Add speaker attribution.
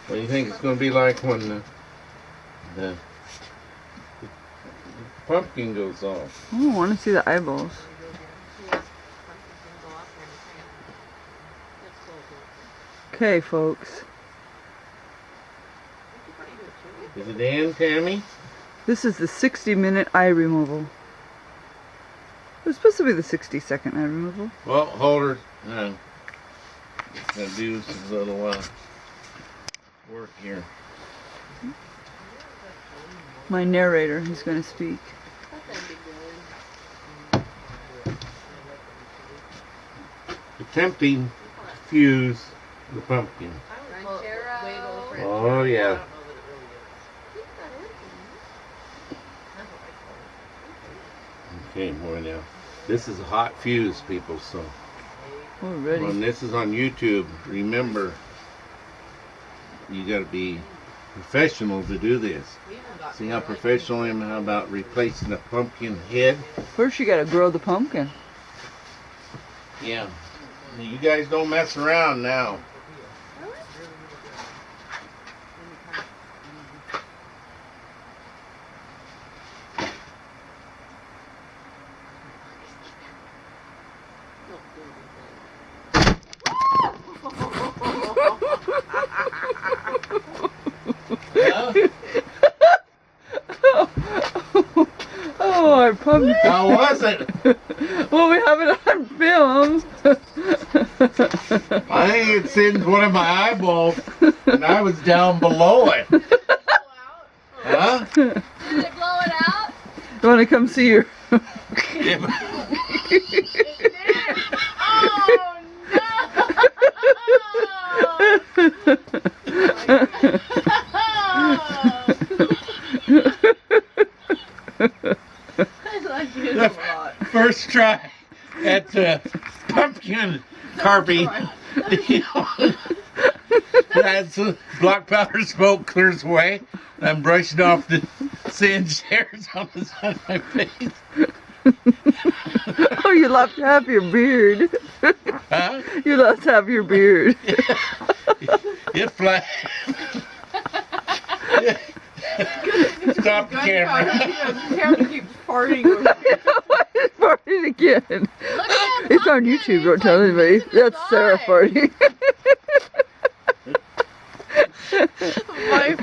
Speaker 1: What do you think it's going to be like when the pumpkin goes off?
Speaker 2: Oh, I want to see the eyeballs. Okay, folks.
Speaker 1: Is it in, Tammy?
Speaker 2: This is the 60-minute eye removal. It was supposed to be the 60-second eye removal.
Speaker 1: Well, hold her. Gonna do some little work here.
Speaker 2: My narrator, he's going to speak.
Speaker 1: Attempting to fuse the pumpkin. Oh yeah. Okay, more now. This is a hot fuse, people. So
Speaker 2: Already.
Speaker 1: when this is on YouTube, remember you got to be professional to do this. See how professional I am? How about replacing the pumpkin head?
Speaker 2: First, you got to grow the pumpkin.
Speaker 1: Yeah. You guys don't mess around now.
Speaker 2: Oh, our pumpkin.
Speaker 1: How was it?
Speaker 2: Well, we have it on film.
Speaker 1: I think it singed one of my eyeballs, and I was down below it. Huh?
Speaker 3: Did it blow it out?
Speaker 2: You want to come see your...
Speaker 1: Yeah, but- the first try at the pumpkin carving. That's black powder smoke clears away. I'm brushing off the singed hairs on the side of my face.
Speaker 2: Oh, you left half your beard.
Speaker 1: Huh?
Speaker 2: You lost half your beard.
Speaker 1: It flat. Stop the camera.
Speaker 4: Camera keeps farting.
Speaker 2: Farting again. It's on YouTube, don't tell anybody. That's Sarah farting.
Speaker 4: My